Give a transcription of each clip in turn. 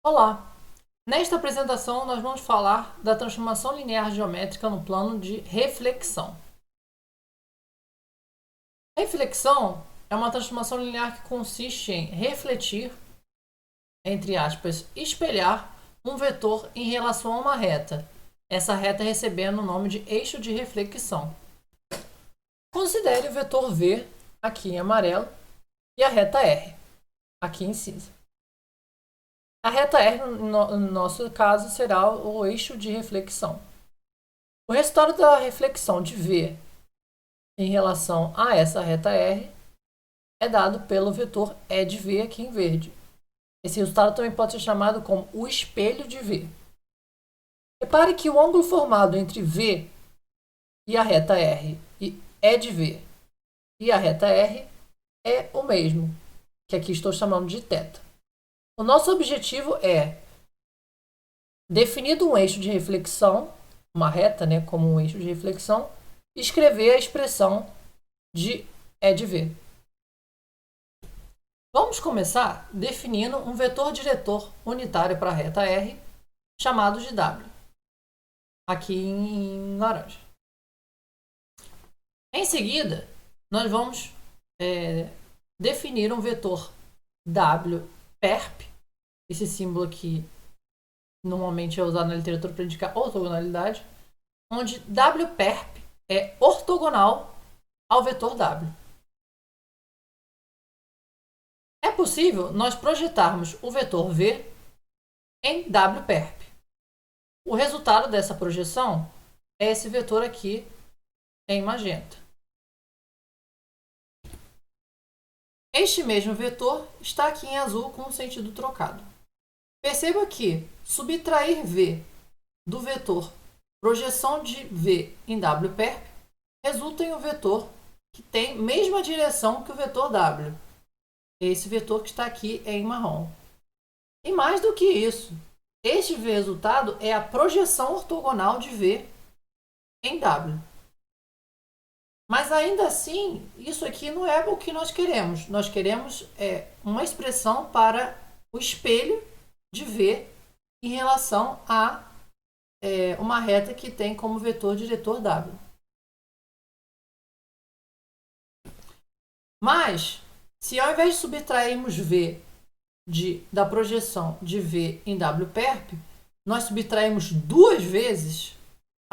Olá! Nesta apresentação, nós vamos falar da transformação linear geométrica no plano de reflexão. Reflexão é uma transformação linear que consiste em refletir, entre aspas, espelhar um vetor em relação a uma reta, essa reta recebendo o nome de eixo de reflexão. Considere o vetor V, aqui em amarelo, e a reta R, aqui em cinza. A reta R, no nosso caso, será o eixo de reflexão. O resultado da reflexão de V em relação a essa reta R é dado pelo vetor E de V aqui em verde. Esse resultado também pode ser chamado como o espelho de V. Repare que o ângulo formado entre V e a reta R e E de V e a reta R é o mesmo, que aqui estou chamando de θ. O nosso objetivo é, definido um eixo de reflexão, uma reta, como um eixo de reflexão, escrever a expressão de E de V. Vamos começar definindo um vetor diretor unitário para a reta R, chamado de W, aqui em laranja. Em seguida, nós vamos definir um vetor W perp, esse símbolo aqui normalmente é usado na literatura para indicar ortogonalidade, onde W perp é ortogonal ao vetor W. É possível nós projetarmos o vetor V em W perp. O resultado dessa projeção é esse vetor aqui em magenta. Este mesmo vetor está aqui em azul com o sentido trocado. Perceba que subtrair V do vetor projeção de V em W perp resulta em um vetor que tem mesma direção que o vetor W. Esse vetor que está aqui em marrom. E mais do que isso, este resultado é a projeção ortogonal de V em W. Mas ainda assim, isso aqui não é o que nós queremos. Nós queremos uma expressão para o espelho de V em relação a uma reta que tem como vetor diretor W. Mas, se ao invés de subtrairmos V da projeção de V em W perp, nós subtraímos duas vezes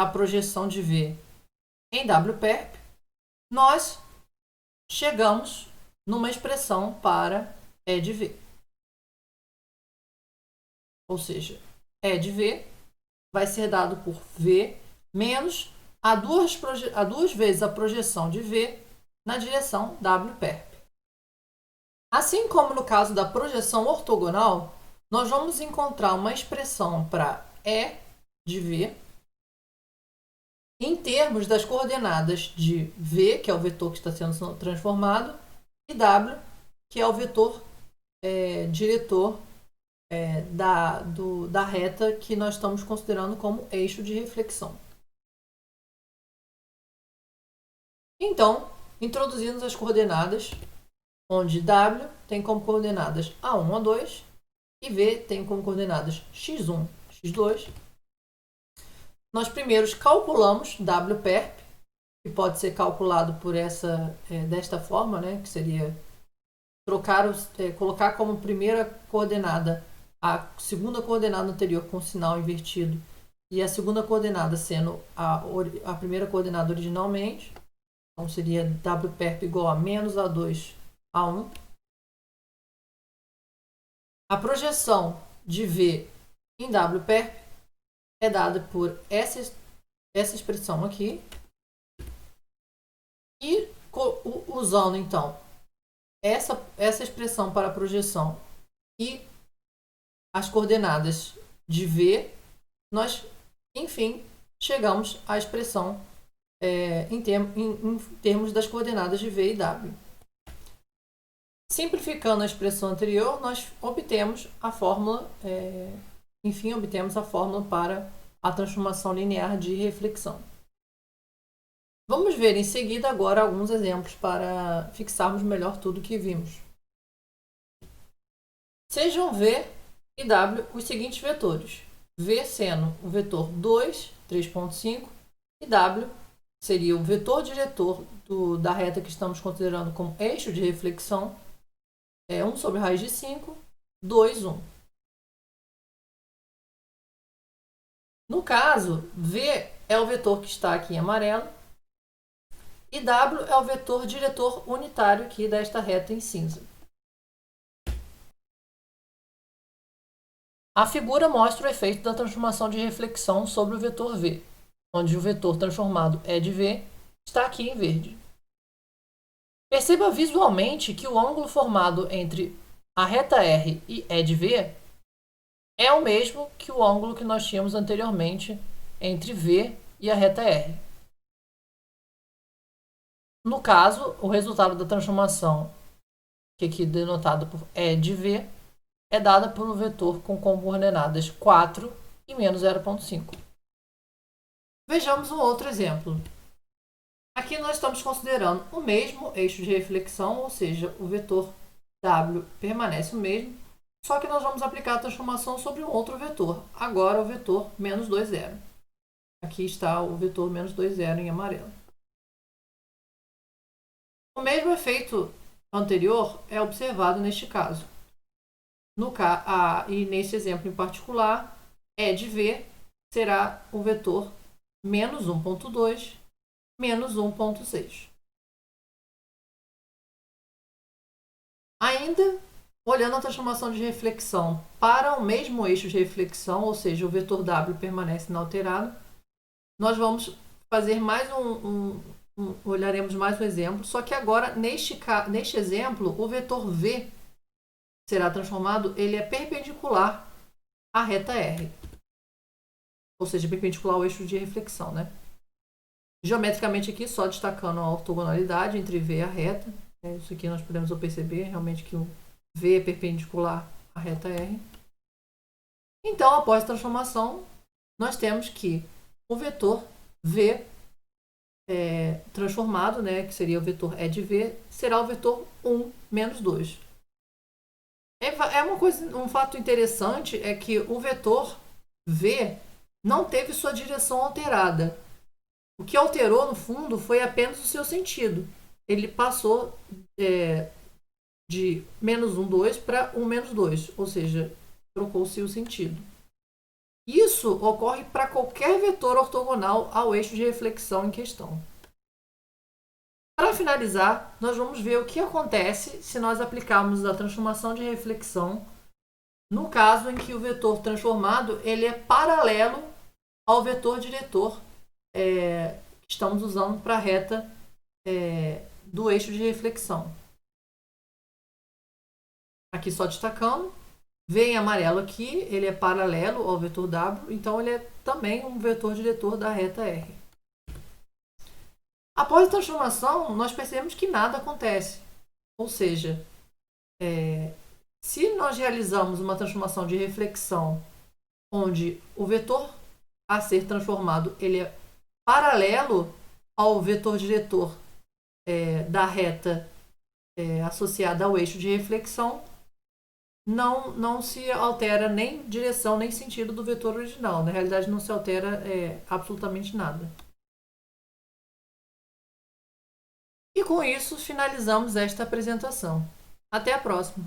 a projeção de V em W perp, nós chegamos numa expressão para E de V. Ou seja, E de V vai ser dado por V menos a duas vezes a projeção de V na direção W perp. Assim como no caso da projeção ortogonal, nós vamos encontrar uma expressão para E de V em termos das coordenadas de V, que é o vetor que está sendo transformado, e W, que é o vetor diretor da reta que nós estamos considerando como eixo de reflexão. Então, introduzimos as coordenadas, onde W tem como coordenadas A1, A2 e V tem como coordenadas x1, x2. Nós primeiro calculamos W perp, que pode ser calculado por desta forma, que seria colocar como primeira coordenada a segunda coordenada anterior com sinal invertido e a segunda coordenada sendo a primeira coordenada originalmente. Então seria W perp igual a menos A2, A1. A projeção de V em W perp é dada por essa expressão aqui. E usando, então, essa expressão para a projeção e as coordenadas de V, nós, enfim, chegamos à expressão em termos das coordenadas de V e W. Simplificando a expressão anterior, nós obtemos a fórmula, obtemos a fórmula para a transformação linear de reflexão. Vamos ver em seguida agora alguns exemplos para fixarmos melhor tudo que vimos. Sejam V e W os seguintes vetores. V sendo o vetor 2, 3,5 e W seria o vetor diretor da reta que estamos considerando como eixo de reflexão. 1 sobre raiz de 5, 2, 1. No caso, V é o vetor que está aqui em amarelo e W é o vetor diretor unitário aqui desta reta em cinza. A figura mostra o efeito da transformação de reflexão sobre o vetor V, onde o vetor transformado E de V está aqui em verde. Perceba visualmente que o ângulo formado entre a reta R e E de V é o mesmo que o ângulo que nós tínhamos anteriormente entre V e a reta R. No caso, o resultado da transformação, que aqui é denotado por E de V, é dada por um vetor com coordenadas 4 e menos 0,5. Vejamos um outro exemplo. Aqui nós estamos considerando o mesmo eixo de reflexão, ou seja, o vetor W permanece o mesmo, só que nós vamos aplicar a transformação sobre um outro vetor, agora o vetor menos 2, 0. Aqui está o vetor menos 2, 0 em amarelo. O mesmo efeito anterior é observado neste caso. E nesse exemplo em particular, E de V será o vetor menos 1,2, menos 1,6. Ainda, olhando a transformação de reflexão para o mesmo eixo de reflexão, ou seja, o vetor W permanece inalterado, nós vamos fazer mais olharemos mais um exemplo, só que agora, neste exemplo, o vetor V será transformado, ele é perpendicular à reta R. Ou seja, perpendicular ao eixo de reflexão, né? Geometricamente aqui, só destacando a ortogonalidade entre V e a reta. Isso aqui nós podemos perceber realmente que o V é perpendicular à reta R. Então, após a transformação, nós temos que o vetor V transformado, né, que seria o vetor E de V, será o vetor 1 menos 2. Um fato interessante é que o vetor V não teve sua direção alterada. O que alterou, no fundo, foi apenas o seu sentido. Ele passou de menos 1, 2 para 1, menos 2, ou seja, trocou-se o sentido. Isso ocorre para qualquer vetor ortogonal ao eixo de reflexão em questão. Para finalizar, nós vamos ver o que acontece se nós aplicarmos a transformação de reflexão no caso em que o vetor transformado ele é paralelo ao vetor diretor que estamos usando para a reta do eixo de reflexão. Aqui só destacando, V em amarelo aqui, ele é paralelo ao vetor W, então ele é também um vetor diretor da reta R. Após a transformação, nós percebemos que nada acontece. Ou seja, se nós realizamos uma transformação de reflexão onde o vetor a ser transformado ele é paralelo ao vetor diretor da reta associada ao eixo de reflexão, não se altera nem direção nem sentido do vetor original. Na realidade, não se altera absolutamente nada. E com isso, finalizamos esta apresentação. Até a próxima!